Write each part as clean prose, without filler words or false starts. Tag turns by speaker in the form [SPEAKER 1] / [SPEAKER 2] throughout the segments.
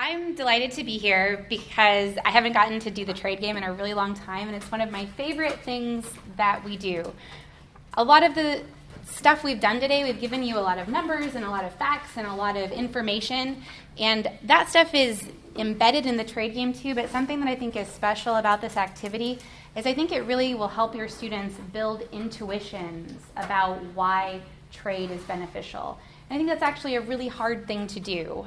[SPEAKER 1] I'm delighted to be here because I haven't gotten to do the trade game in a really long time, and it's one of my favorite things that we do. A lot of the stuff we've done today, we've given you a lot of numbers and a lot of facts and a lot of information, and that stuff is embedded in the trade game too, but something that I think is special about this activity is I think it really will help your students build intuitions about why trade is beneficial. I think that's actually a really hard thing to do.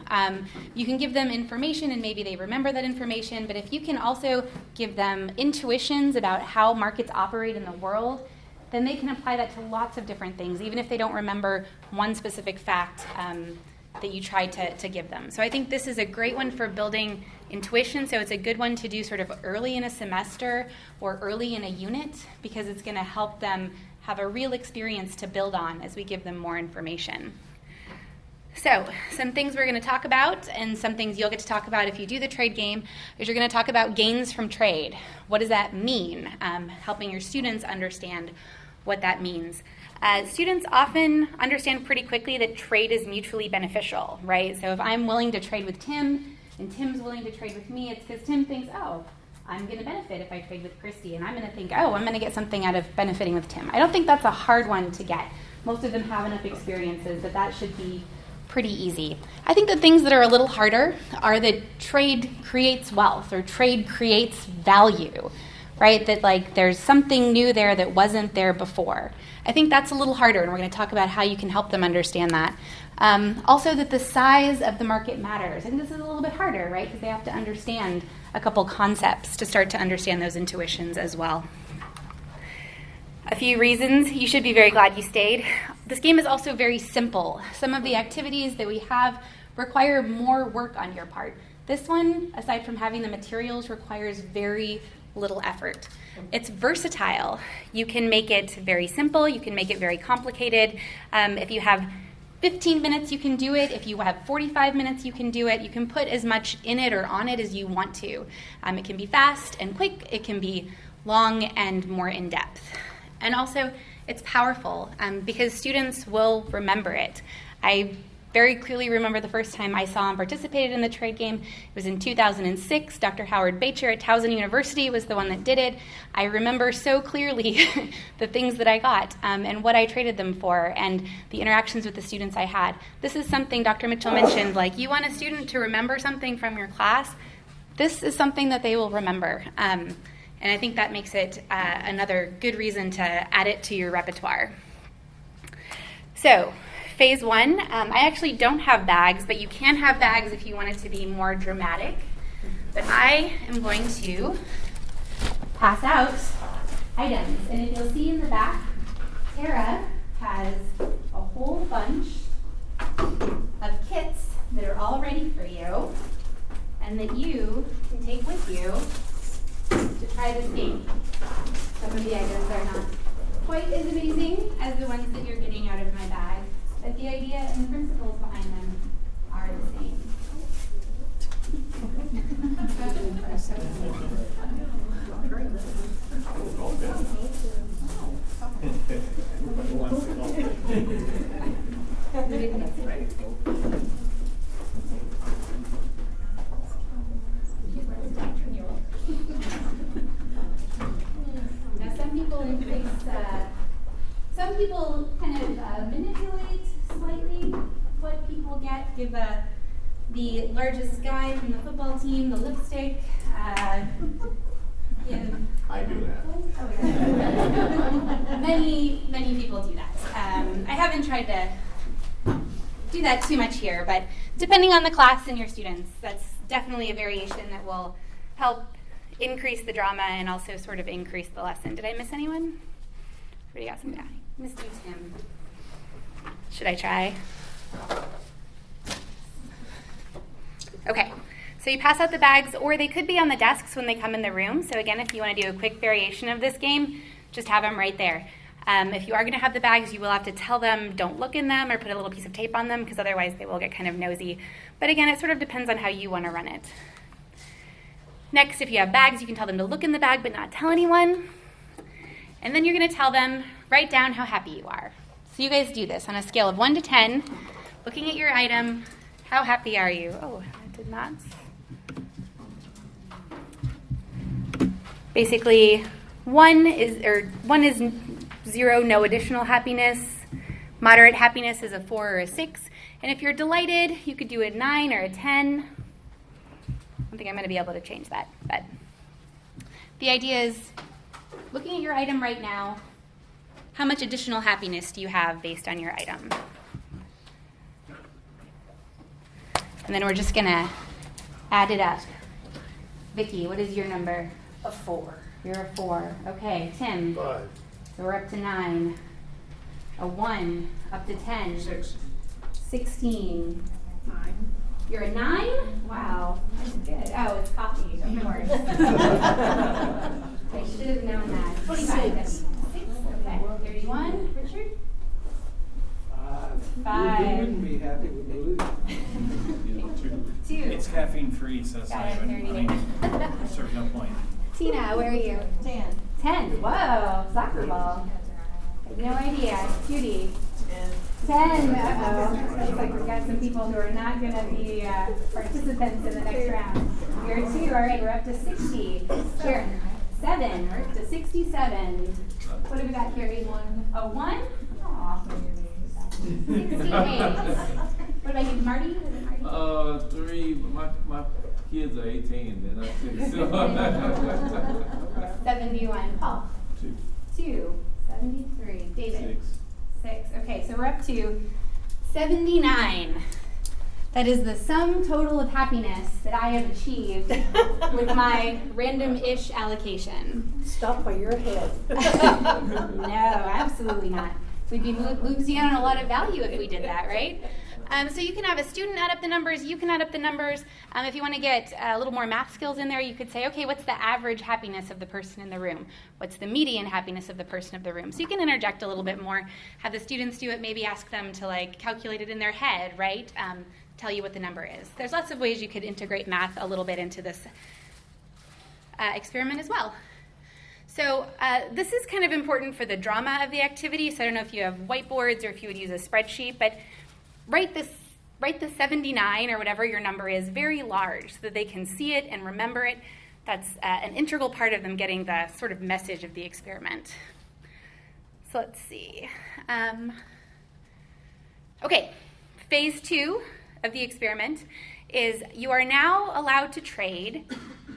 [SPEAKER 1] You can give them information and maybe they remember that information, but if you can also give them intuitions about how markets operate in the world, then they can apply that to lots of different things, even if they don't remember one specific fact that you tried to give them. So I think this is a great one for building intuition, so it's a good one to do sort of early in a semester or early in a unit because it's going to help them have a real experience to build on as we give them more information. So, some things we're going to talk about, and some things you'll get to talk about if you do the trade game, is you're going to talk about gains from trade. What does that mean? Helping your students understand what that means. Students often understand pretty quickly that trade is mutually beneficial, right? So if I'm willing to trade with Tim, and Tim's willing to trade with me, it's because Tim thinks, oh, I'm going to benefit if I trade with Christy, and I'm going to think, oh, I'm going to get something out of benefiting with Tim. I don't think that's a hard one to get. Most of them have enough experiences that should be pretty easy. I think the things that are a little harder are that trade creates wealth or trade creates value, right? That like there's something new there that wasn't there before. I think that's a little harder, and we're going to talk about how you can help them understand that. Also that the size of the market matters. I think this is a little bit harder, right? Because they have to understand a couple concepts to start to understand those intuitions as well. A few reasons you should be very glad you stayed. This game is also very simple. Some of the activities that we have require more work on your part. This one, aside from having the materials, requires very little effort. It's versatile. You can make it very simple. You can make it very complicated. If you have 15 minutes, you can do it. If you have 45 minutes, you can do it. You can put as much in it or on it as you want to. It can be fast and quick. It can be long and more in-depth. And also, it's powerful because students will remember it. I very clearly remember the first time I saw and participated in the trade game. It was in 2006. Dr. Howard Bacher at Towson University was the one that did it. I remember so clearly the things that I got and what I traded them for and the interactions with the students I had. This is something Dr. Mitchell mentioned, like you want a student to remember something from your class. This is something that they will remember. And I think that makes it another good reason to add it to your repertoire. So, phase one, I actually don't have bags, but you can have bags if you want it to be more dramatic. But I am going to pass out items. And if you'll see in the back, Tara has a whole bunch of kits that are all ready for you and that you can take with you to try this game. Some of the items are not quite as amazing as the ones that you're getting out of my bag, but the idea and the principles behind them are the same. Some people kind of manipulate slightly what people get. Give the largest guy from the football team the lipstick. I do that. Many people do that. I haven't tried to do that too much here, but depending on the class and your students, that's definitely a variation that will help increase the drama and also sort of increase the lesson. Did I miss anyone? Everybody got some? Yeah. Missed you, Tim. Should I try? Okay, so you pass out the bags, or they could be on the desks when they come in the room. So again, if you want to do a quick variation of this game, just have them right there. If you are going to have the bags, you will have to tell them don't look in them or put a little piece of tape on them because otherwise they will get kind of nosy. But again, it sort of depends on how you want to run it. Next, if you have bags, you can tell them to look in the bag but not tell anyone. And then you're going to tell them, write down how happy you are. So you guys do this on a scale of 1 to 10, looking at your item, how happy are you? Oh, Did not. Basically, 1 is 0, no additional happiness. Moderate happiness is a 4 or a 6. And if you're delighted, you could do a 9 or a 10. I don't think I'm going to be able to change that. But the idea is, looking at your item right now, how much additional happiness do you have based on your item? And then we're just going to add it up. Vicki, what is your number?
[SPEAKER 2] A 4.
[SPEAKER 1] You're a 4. Okay, Tim.
[SPEAKER 3] 5.
[SPEAKER 1] So we're up to 9. A 1, up to 10.
[SPEAKER 3] 6.
[SPEAKER 1] 16.
[SPEAKER 2] 9.
[SPEAKER 1] You're a 9? Wow, that's good. Oh, it's coffee, of course. I should have known that. 25. 6. Okay. 31. Richard? 5.
[SPEAKER 3] You wouldn't be happy with me losing.
[SPEAKER 1] 2.
[SPEAKER 4] It's caffeine free, so it's
[SPEAKER 1] Got
[SPEAKER 4] not
[SPEAKER 1] it,
[SPEAKER 4] even,
[SPEAKER 1] 38.
[SPEAKER 4] serves no point.
[SPEAKER 1] Tina, where are you?
[SPEAKER 2] 10.
[SPEAKER 1] 10. Whoa, soccer ball. I have no idea. Judy? 10. Uh-oh. Looks like we've got some people who are not going to be participants in the next round. You're 2. All right, we're up to 60. Here. 7. We're up to 67. What have we got here? A 1? Aw. 68. What about you, Marty? Is it Marty?
[SPEAKER 5] 3. My kids are 18. Then I say
[SPEAKER 1] 71. Paul?
[SPEAKER 5] 2.
[SPEAKER 1] 2. 73. David?
[SPEAKER 5] 6.
[SPEAKER 1] 6. Okay, so we're up to 79. That is the sum total of happiness that I have achieved with my random-ish allocation.
[SPEAKER 2] Stop while you're ahead.
[SPEAKER 1] No, absolutely not. We'd be losing out on a lot of value if we did that, right? So you can have a student add up the numbers, you can add up the numbers. If you want to get a little more math skills in there, you could say, okay, what's the average happiness of the person in the room? What's the median happiness of the person in the room? So you can interject a little bit more, have the students do it, maybe ask them to calculate it in their head, right? Tell you what the number is. There's lots of ways you could integrate math a little bit into this experiment as well. So this is kind of important for the drama of the activity. So I don't know if you have whiteboards or if you would use a spreadsheet, but write the 79 or whatever your number is very large so that they can see it and remember it. That's an integral part of them getting the sort of message of the experiment. So let's see. Okay, phase 2 of the experiment is you are now allowed to trade,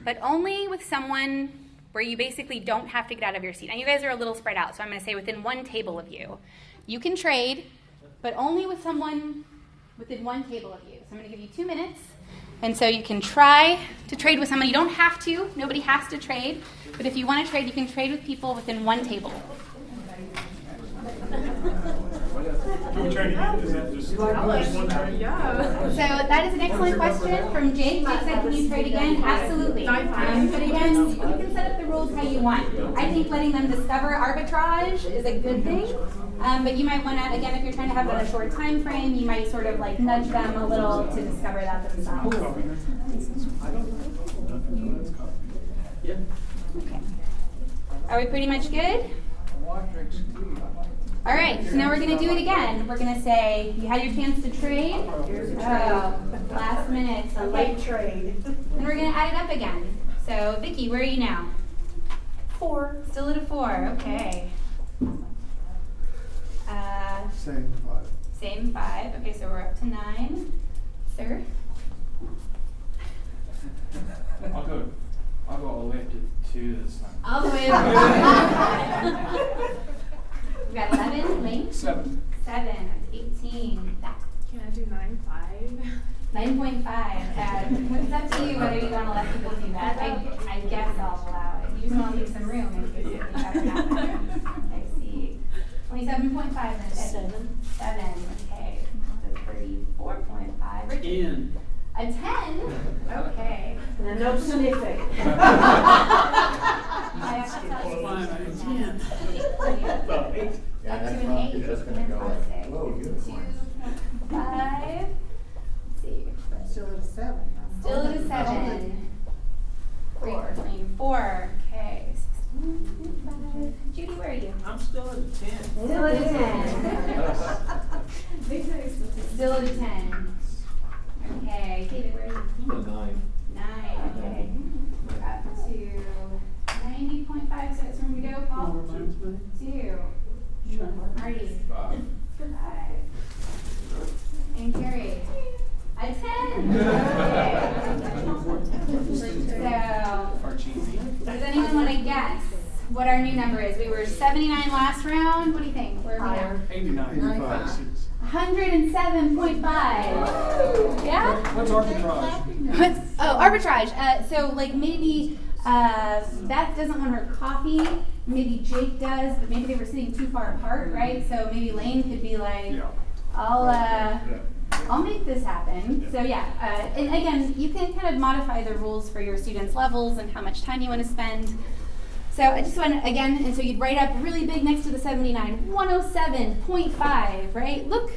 [SPEAKER 1] but only with someone where you basically don't have to get out of your seat. Now you guys are a little spread out, so I'm going to say within one table of you. You can trade, but only with someone within one table of you. So I'm going to give you 2 minutes. And so you can try to trade with someone. You don't have to. Nobody has to trade. But if you want to trade, you can trade with people within one table.
[SPEAKER 4] Can we try to get, is that just one trade?
[SPEAKER 1] So that is an excellent question from Jake. Jake said, can you trade again? Absolutely. But again, you can set up the rules how you want. I think letting them discover arbitrage is a good thing. But you might want to, again, if you're trying to have a short time frame, you might sort of nudge them a little to discover that themselves.
[SPEAKER 3] Yeah.
[SPEAKER 1] Okay. Are we pretty much good? All right, so now we're going to do it again. We're going to say, you had your chance to trade.
[SPEAKER 2] Here's a trade.
[SPEAKER 1] Last minute.
[SPEAKER 2] A late trade.
[SPEAKER 1] Then we're going to add it up again. So, Vicki, where are you now?
[SPEAKER 2] 4.
[SPEAKER 1] Still at a 4, okay.
[SPEAKER 3] Same 5.
[SPEAKER 1] Same 5. Okay, so we're up to 9. Sir?
[SPEAKER 4] I'll go all the way up to 2 this time.
[SPEAKER 1] All the way up. We've got 11. Lane?
[SPEAKER 4] 7.
[SPEAKER 1] 7. That's 18. That.
[SPEAKER 2] Can I do 9.5?
[SPEAKER 1] 9.5. It's up to you whether you want to let people do that. I guess I'll allow it. You just want to leave some room in case something happens. I see. 27.5 then.
[SPEAKER 2] 7.
[SPEAKER 1] 7. Okay. So 34.5. Richard.
[SPEAKER 3] 10.
[SPEAKER 1] A 10? Okay.
[SPEAKER 2] Now no sniffing.
[SPEAKER 1] I have to tell you.
[SPEAKER 3] 10.
[SPEAKER 1] Up to an 8.
[SPEAKER 6] You're just going to go like, whoa, unicorns.
[SPEAKER 1] 5. Let's see.
[SPEAKER 2] Still at 7.
[SPEAKER 1] Still at a 7. 4. Okay. 16. Judy, where are you?
[SPEAKER 3] I'm still at a 10.
[SPEAKER 1] Still at a 10. Still at a 10. Okay. David, where are you? what our new number is. We were 79 last round. What do you think? Where are we now?
[SPEAKER 4] 89.
[SPEAKER 1] 107.5. Yeah?
[SPEAKER 4] What's arbitrage?
[SPEAKER 1] Arbitrage. So like maybe Beth doesn't want her coffee. Maybe Jake does, but maybe they were sitting too far apart, right? So maybe Lane could be like, I'll make this happen. So yeah, and again, you can kind of modify the rules for your students' levels and how much time you want to spend. So I just want to, again, and so you'd write up really big next to the 79, 107.5, right? Look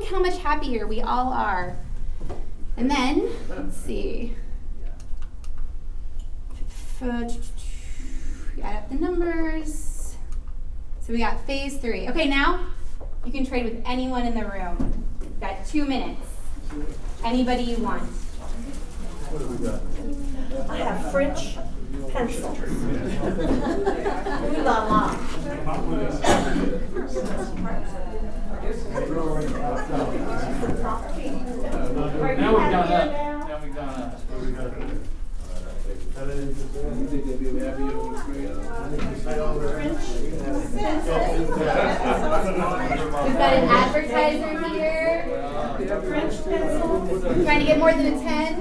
[SPEAKER 1] how much happier we all are. And then, let's see. Add up the numbers. So we got phase 3. Okay, now you can trade with anyone in the room. You've got 2 minutes. Anybody you want.
[SPEAKER 5] What do we got?
[SPEAKER 2] I have French pencils. Ooh la la.
[SPEAKER 4] Now we've gone up. Now we've gone up.
[SPEAKER 5] You think they'd be happy over the screen?
[SPEAKER 1] We've got an advertiser here.
[SPEAKER 2] French pencil.
[SPEAKER 1] Trying to get more than a 10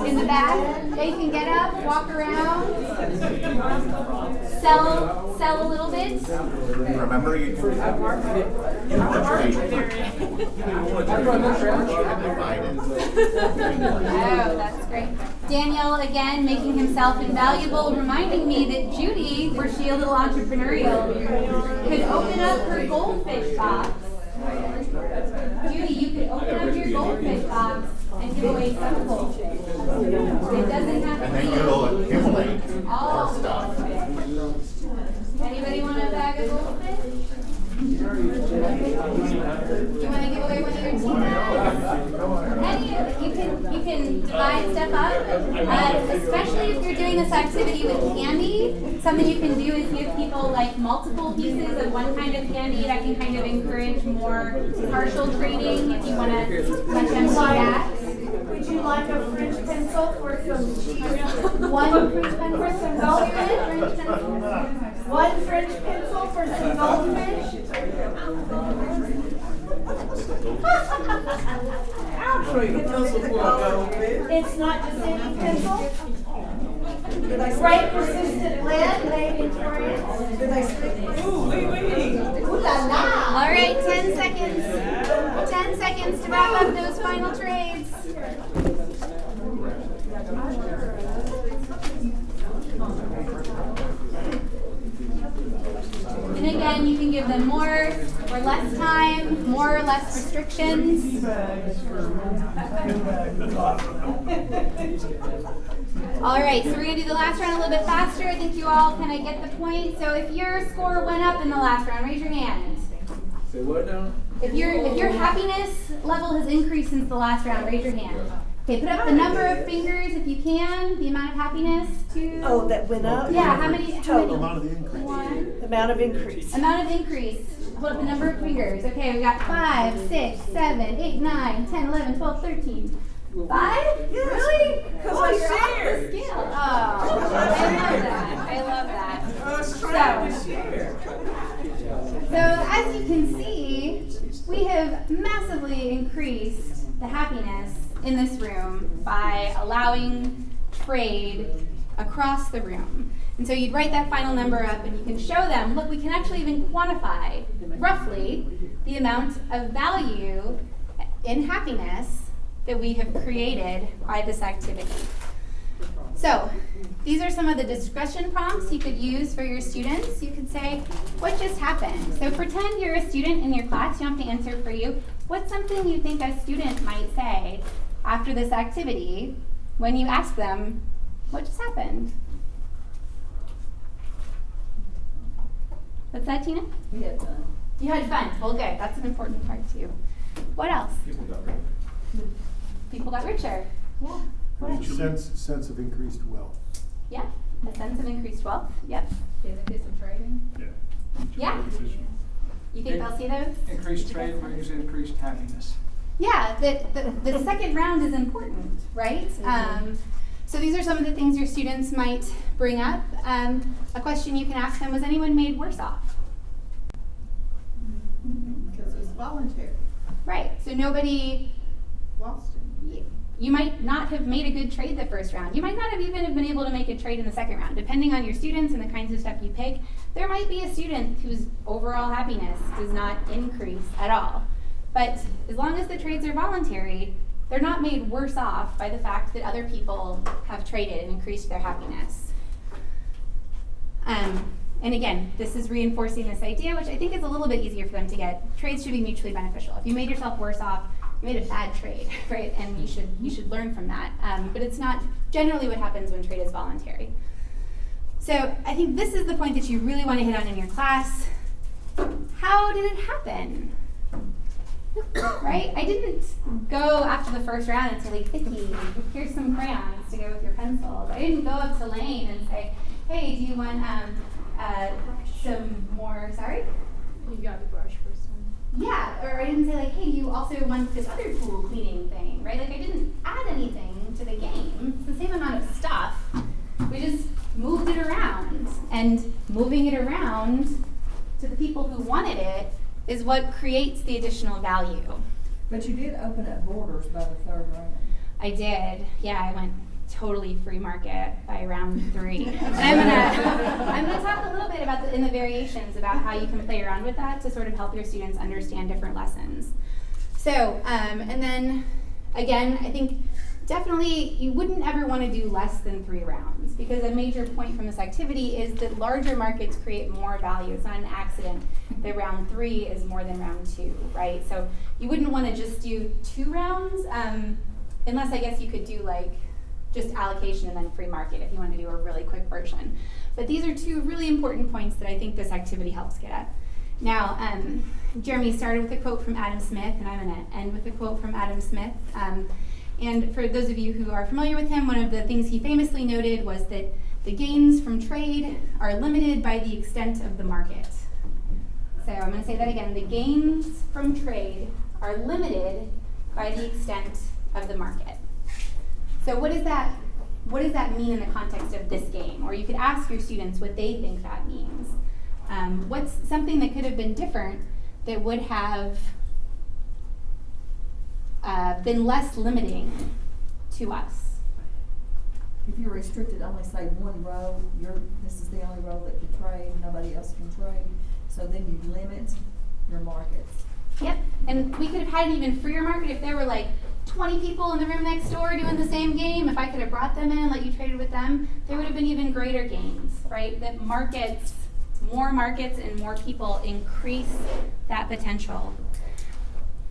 [SPEAKER 1] in the back. They can get up, walk around, sell a little bit.
[SPEAKER 6] Remember, you can
[SPEAKER 1] Oh, that's great. Daniel, again, making himself invaluable, reminding me that Judy, were she a little entrepreneurial, could open up her goldfish box. Judy, you could open up your goldfish box and give away some goldfish. It doesn't have to
[SPEAKER 6] and then
[SPEAKER 1] be
[SPEAKER 6] you'll accumulate
[SPEAKER 1] all
[SPEAKER 6] more stuff.
[SPEAKER 1] goldfish. Anybody want a bag of goldfish? You want to give away one of your team bags? Any of it. You can divide stuff up, especially if you're doing this activity with candy. Something you can do is give people like multiple pieces of one kind of candy. That can kind of encourage more partial trading if you want to let them see that.
[SPEAKER 2] Would you like a French pencil for some cheese?
[SPEAKER 1] One French pencil for some goldfish.
[SPEAKER 2] One French pencil for some goldfish?
[SPEAKER 5] I'll trade a pencil for a goldfish.
[SPEAKER 2] It's not just any pencil? Great persistent lead made in France. Did I speak? Ooh, ooh la la.
[SPEAKER 1] All right, 10 seconds. 10 seconds to wrap up those final trades. And again, you can give them more or less time, more or less restrictions. All right, so we're going to do the last round a little bit faster. I think you all kind of get the point. So if your score went up in the last round, raise your hand.
[SPEAKER 5] Say what now?
[SPEAKER 1] If your happiness level has increased since the last round, raise your hand. Okay, put up the number of fingers if you can, the amount of happiness. 2.
[SPEAKER 2] Oh, that went up?
[SPEAKER 1] Yeah, how many?
[SPEAKER 2] Total.
[SPEAKER 3] Amount of the increase.
[SPEAKER 1] 1.
[SPEAKER 2] Amount of increase.
[SPEAKER 1] Amount of increase. Hold up the number of fingers. Okay, we got 5, 6, 7, 8, 9, 10, 11, 12, 13. 5? Really?
[SPEAKER 2] Because
[SPEAKER 1] Oh,
[SPEAKER 2] I
[SPEAKER 1] you're off
[SPEAKER 2] shared.
[SPEAKER 1] the scale. Oh, I love that.
[SPEAKER 2] I was trying to share.
[SPEAKER 1] So as you can see, we have massively increased the happiness in this room by allowing trade across the room. And so you'd write that final number up and you can show them, look, we can actually even quantify roughly the amount of value in happiness that we have created by this activity. So these are some of the discussion prompts you could use for your students. You could say, what just happened? So pretend you're a student in your class. You don't have to answer for you. What's something you think a student might say after this activity when you ask them, what just happened? What's that, Tina?
[SPEAKER 2] We had fun.
[SPEAKER 1] You had fun. Well, good. That's an important part, too. What else? People got richer. Yeah. What else?
[SPEAKER 3] Sense of increased wealth.
[SPEAKER 1] Yeah. A sense of increased wealth. Yep.
[SPEAKER 7] Did they do some trading?
[SPEAKER 1] Yeah. You think they'll see those?
[SPEAKER 4] Increased trade brings increased happiness.
[SPEAKER 1] Yeah, the second round is important, right? So these are some of the things your students might bring up. A question you can ask them: was anyone made worse off?
[SPEAKER 2] Because it's voluntary.
[SPEAKER 1] Right, so nobody,
[SPEAKER 2] Lost it.
[SPEAKER 1] you might not have made a good trade the first round. You might not have even have been able to make a trade in the second round. Depending on your students and the kinds of stuff you pick, there might be a student whose overall happiness does not increase at all. But as long as the trades are voluntary, they're not made worse off by the fact that other people have traded and increased their happiness. And again, this is reinforcing this idea, which I think is a little bit easier for them to get. Trades should be mutually beneficial. If you made yourself worse off, you made a bad trade, right? And you should learn from that. But it's not generally what happens when trade is voluntary. So I think this is the point that you really want to hit on in your class. How did it happen? Right? I didn't go after the first round and say, like, Vicky, here's some crayons to go with your pencils. I didn't go up to Lane and say, hey, do you want some more, sorry?
[SPEAKER 7] You got the brush for some.
[SPEAKER 1] Yeah, or I didn't say, like, hey, you also want this other pool cleaning thing, right? Like, I didn't add anything to the game. It's the same amount of stuff. We just moved it around. And moving it around to the people who wanted it is what creates the additional value.
[SPEAKER 2] But you did open up borders by the third round.
[SPEAKER 1] I did. Yeah, I went totally free market by round 3. And I'm gonna talk a little bit about in the variations about how you can play around with that to sort of help your students understand different lessons. So, and then again, I think definitely you wouldn't ever want to do less than 3 rounds, because a major point from this activity is that larger markets create more value. It's not an accident that round 3 is more than round 2, right? So you wouldn't want to just do 2 rounds, unless I guess you could do like just allocation and then free market if you want to do a really quick version. But these are 2 really important points that I think this activity helps get at. Now, Jeremy started with a quote from Adam Smith, and I'm going to end with a quote from Adam Smith. And for those of you who are familiar with him, one of the things he famously noted was that the gains from trade are limited by the extent of the market. So I'm going to say that again. The gains from trade are limited by the extent of the market. So what does that mean in the context of this game? Or you could ask your students what they think that means. What's something that could have been different that would have been less limiting to us?
[SPEAKER 2] If you're restricted only say one row, this is the only row that can trade, nobody else can trade. So then you limit your markets.
[SPEAKER 1] Yep, and we could have had an even freer market if there were like 20 people in the room next door doing the same game. If I could have brought them in and let you trade with them, there would have been even greater gains, right? That more markets and more people increase that potential.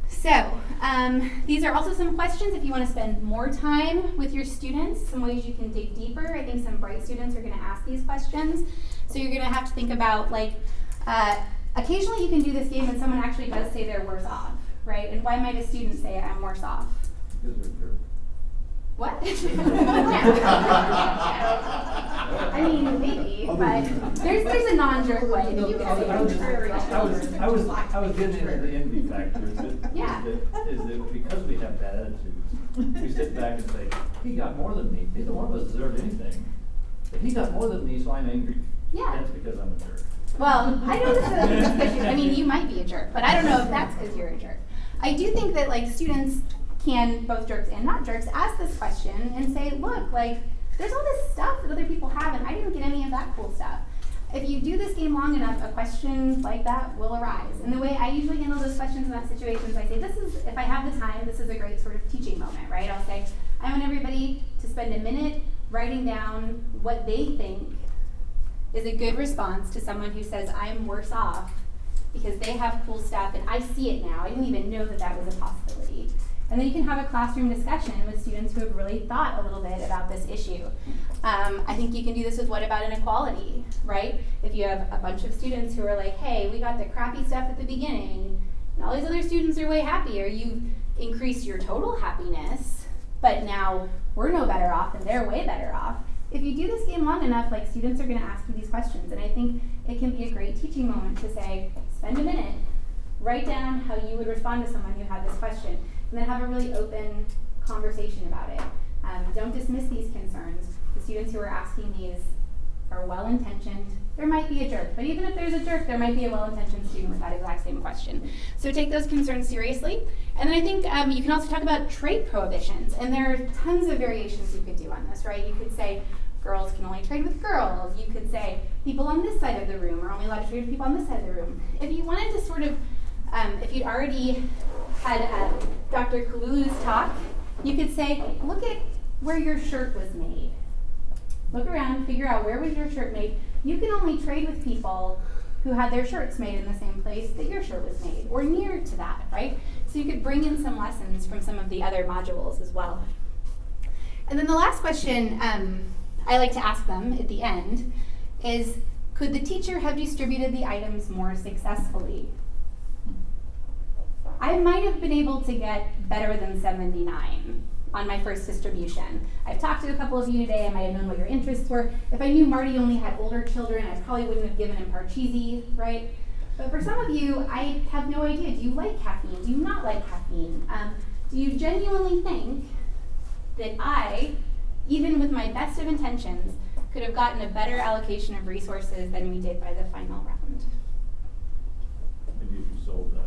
[SPEAKER 1] So, these are also some questions if you want to spend more time with your students, some ways you can dig deeper. I think some bright students are going to ask these questions. So you're going to have to think about, like, occasionally you can do this game and someone actually does say they're worse off, right? And why might a student say I'm worse off?
[SPEAKER 5] Because they're jerk.
[SPEAKER 1] What? I mean, maybe, but there's a non-jerk way that you can say
[SPEAKER 3] I was getting into the envy factor.
[SPEAKER 1] Yeah.
[SPEAKER 3] Is that because we have bad attitudes, we sit back and say, he got more than me. Neither one of us deserved anything. But he got more than me, so I'm angry.
[SPEAKER 1] Yeah.
[SPEAKER 3] That's because I'm a jerk.
[SPEAKER 1] Well, I don't know if I mean, you might be a jerk, but I don't know if that's because you're a jerk. I do think that, like, students can, both jerks and not jerks, ask this question and say, look, like, there's all this stuff that other people have, and I didn't get any of that cool stuff. If you do this game long enough, a question like that will arise. And the way I usually handle those questions in that situation is I say, if I have the time, this is a great sort of teaching moment, right? I'll say, I want everybody to spend a minute writing down what they think is a good response to someone who says, I'm worse off because they have cool stuff and I see it now. I didn't even know that that was a possibility. And then you can have a classroom discussion with students who have really thought a little bit about this issue. I think you can do this with what about inequality, right? If you have a bunch of students who are like, hey, we got the crappy stuff at the beginning, and all these other students are way happier, you increase your total happiness, but now we're no better off and they're way better off. If you do this game long enough, like, students are going to ask you these questions, and I think it can be a great teaching moment to say, spend a minute, write down how you would respond to someone who had this question, and then have a really open conversation about it. Don't dismiss these concerns. students who are asking these are well-intentioned. There might be a jerk, but even if there's a jerk, there might be a well-intentioned student with that exact same question. So take those concerns seriously. And then I think you can also talk about trade prohibitions, and there are tons of variations you could do on this, right? You could say girls can only trade with girls. You could say people on this side of the room are only allowed to trade with people on this side of the room. If you wanted to sort of, if you'd already had Dr. Kalulu's talk, you could say, look at where your shirt was made. Look around, figure out where was your shirt made. You can only trade with people who had their shirts made in the same place that your shirt was made, or near to that, right? So you could bring in some lessons from some of the other modules as well. And then the last question I like to ask them at the end is, could the teacher have distributed the items more successfully? I might have been able to get better than 79 on my first distribution. I've talked to a couple of you today. I might have known what your interests were. If I knew Marty only had older children, I probably wouldn't have given him Parcheesi, right? But for some of you, I have no idea. Do you like caffeine? Do you not like caffeine? Do you genuinely think that I, even with my best of intentions, could have gotten a better allocation of resources than we did by the final round?
[SPEAKER 3] Maybe if you sold that.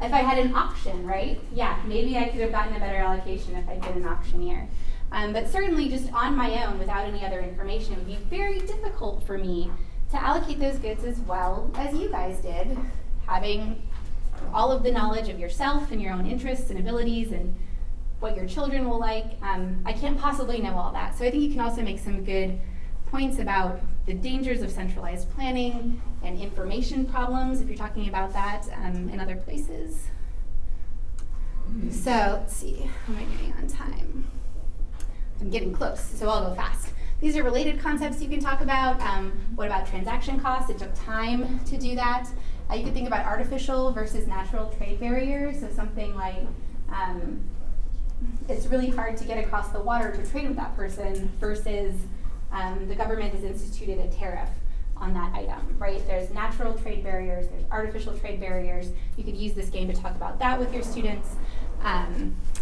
[SPEAKER 1] If I had an auction, right? Yeah, maybe I could have gotten a better allocation if I'd been an auctioneer. But certainly just on my own, without any other information, it would be very difficult for me to allocate those goods as well as you guys did, having all of the knowledge of yourself and your own interests and abilities and what your children will like. I can't possibly know all that. So I think you can also make some good points about the dangers of centralized planning and information problems, if you're talking about that in other places. So let's see, how am I getting on time? I'm getting close, so I'll go fast. These are related concepts you can talk about. What about transaction costs? It took time to do that. You could think about artificial versus natural trade barriers. So something like it's really hard to get across the water to trade with that person versus the government has instituted a tariff on that item, right? There's natural trade barriers, there's artificial trade barriers. You could use this game to talk about that with your students.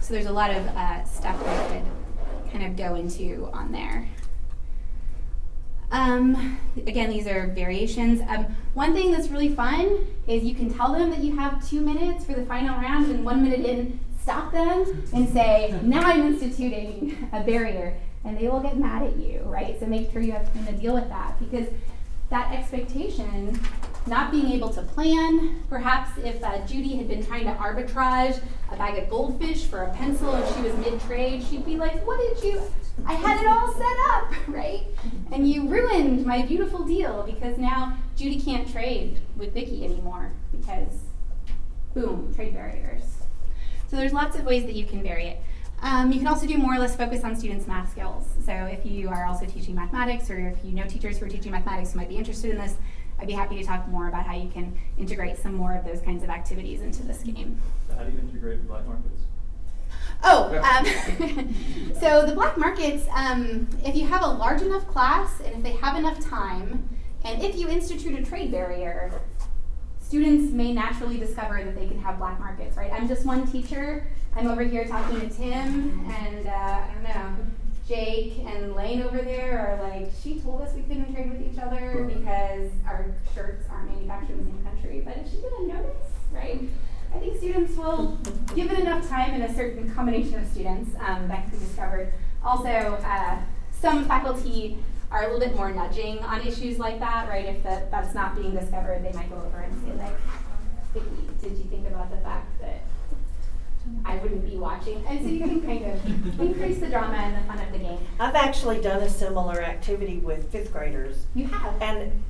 [SPEAKER 1] So there's a lot of stuff that could kind of go into on there. Again, these are variations. One thing that's really fun is you can tell them that you have 2 minutes for the final round, and 1 minute in, stop them and say, now I'm instituting a barrier. And they will get mad at you, right? So make sure you have time to deal with that, because that expectation, not being able to plan, perhaps if Judy had been trying to arbitrage a bag of goldfish for a pencil and she was mid-trade, she'd be like, what did you, I had it all set up, right? And you ruined my beautiful deal because now Judy can't trade with Vicki anymore because, boom, trade barriers. So there's lots of ways that you can vary it. You can also do more or less focus on students' math skills. So if you are also teaching mathematics, or if you know teachers who are teaching mathematics who might be interested in this, I'd be happy to talk more about how you can integrate some more of those kinds of activities into this game.
[SPEAKER 3] So how do you integrate black markets?
[SPEAKER 1] Oh, so the black markets, if you have a large enough class, and if they have enough time, and if you institute a trade barrier, students may naturally discover that they can have black markets, right? I'm just one teacher. I'm over here talking to Tim, and I don't know, Jake and Lane over there are like, she told us we couldn't trade with each other because our shirts aren't manufactured in the same country, but is she gonna notice, right? I think students will, given enough time and a certain combination of students, that can be discovered. Also, some faculty are a little bit more nudging on issues like that, right? If that's not being discovered, they might go over and say like, Vicki, did you think about the fact that I wouldn't be watching? And so you can kind of increase the drama and the fun of the game.
[SPEAKER 8] I've actually done a similar activity with 5th graders.
[SPEAKER 1] You have.
[SPEAKER 8] And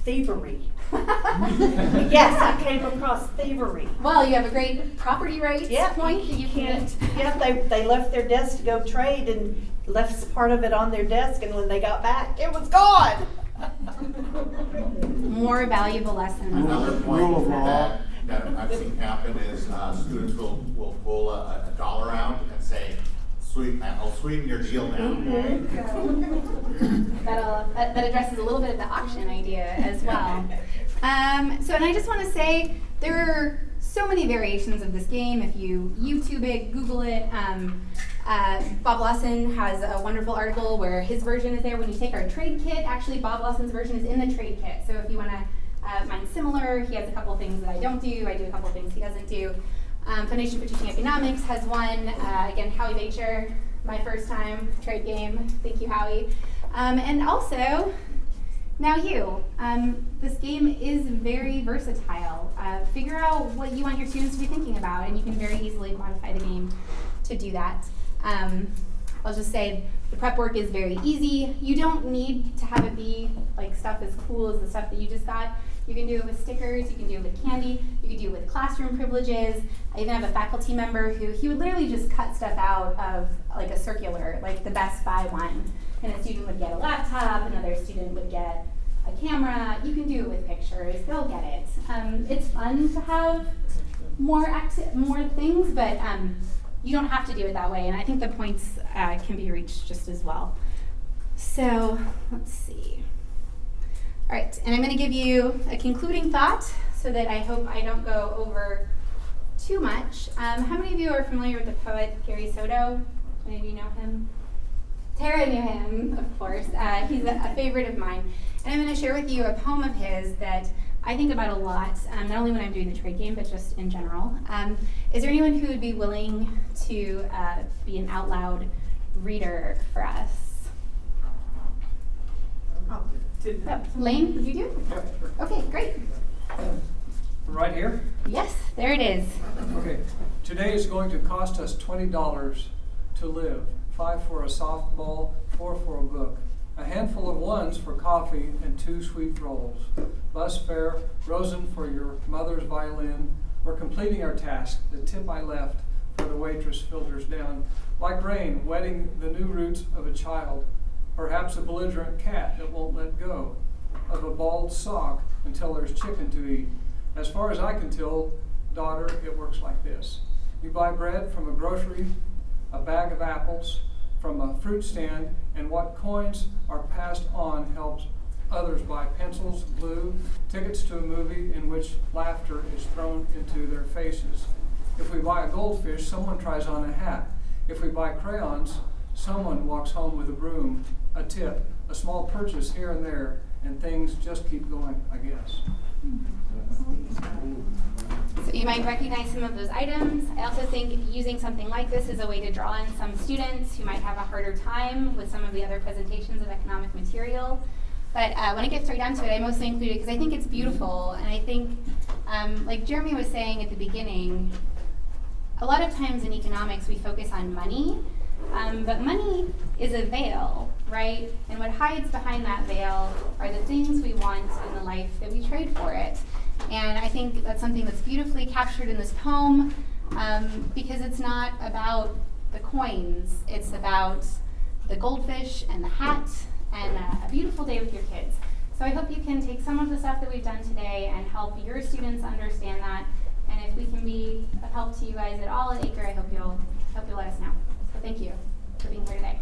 [SPEAKER 8] thievery. Yes, I came across thievery.
[SPEAKER 1] Well, you have a great property rights point that you can't.
[SPEAKER 8] Yeah, they left their desk to go trade and left part of it on their desk, and when they got back, it was gone.
[SPEAKER 1] More valuable lessons.
[SPEAKER 6] Another point that I've seen happen is students will pull a dollar out and say, I'll sweeten your deal now.
[SPEAKER 1] That addresses a little bit of the auction idea as well. So, and I just want to say, there are so many variations of this game. If you YouTube it, Google it, Bob Lawson has a wonderful article where his version is there. When you take our trade kit, actually Bob Lawson's version is in the trade kit. So if you want to, mine's similar. He has a couple of things that I don't do. I do a couple of things he doesn't do. Foundation for Teaching Economics has one. Again, Howie Bacher, my first time trade game. Thank you, Howie. And also, now you. This game is very versatile. Figure out what you want your students to be thinking about, and you can very easily modify the game to do that. I'll just say the prep work is very easy. You don't need to have it be like stuff as cool as the stuff that you just got. You can do it with stickers, you can do it with candy, you can do it with classroom privileges. I even have a faculty member who he would literally just cut stuff out of like a circular, like the Best Buy one. And a student would get a laptop, another student would get a camera. You can do it with pictures, they'll get it. It's fun to have more things, but you don't have to do it that way. And I think the points can be reached just as well. So let's see. All right, and I'm going to give you a concluding thought so that I hope I don't go over too much. How many of you are familiar with the poet Gary Soto? Many of you know him? Tara knew him, of course. He's a favorite of mine. And I'm going to share with you a poem of his that I think about a lot, not only when I'm doing the trade game, but just in general. Is there anyone who would be willing to be an out loud reader for us? Lane, would you do?
[SPEAKER 9] Yeah, sure.
[SPEAKER 1] Okay, great.
[SPEAKER 9] Right here?
[SPEAKER 1] Yes, there it is.
[SPEAKER 9] Okay. Today is going to cost us $20 to live. 5 for a softball, 4 for a book. A handful of ones for coffee and 2 sweet rolls. Bus fare, Rosen for your mother's violin. We're completing our task. The tip I left for the waitress filters down. Like rain, wetting the new roots of a child. Perhaps a belligerent cat that won't let go of a bald sock until there's chicken to eat. As far as I can tell, daughter, it works like this. You buy bread from a grocery, a bag of apples from a fruit stand, and what coins are passed on helps others buy pencils, glue, tickets to a movie in which laughter is thrown into their faces. If we buy a goldfish, someone tries on a hat. If we buy crayons, someone walks home with a broom, a tip, a small purchase here and there, and things just keep going, I guess.
[SPEAKER 1] So you might recognize some of those items. I also think using something like this is a way to draw in some students who might have a harder time with some of the other presentations of economic material. But when it gets right down to it, I mostly include it because I think it's beautiful. And I think, like Jeremy was saying at the beginning, a lot of times in economics we focus on money, but money is a veil, right? And what hides behind that veil are the things we want in the life that we trade for it. And I think that's something that's beautifully captured in this poem because it's not about the coins, it's about the goldfish and the hat and a beautiful day with your kids. So I hope you can take some of the stuff that we've done today and help your students understand that. And if we can be of help to you guys at all at Acre, I hope you'll let us know. So thank you for being here today.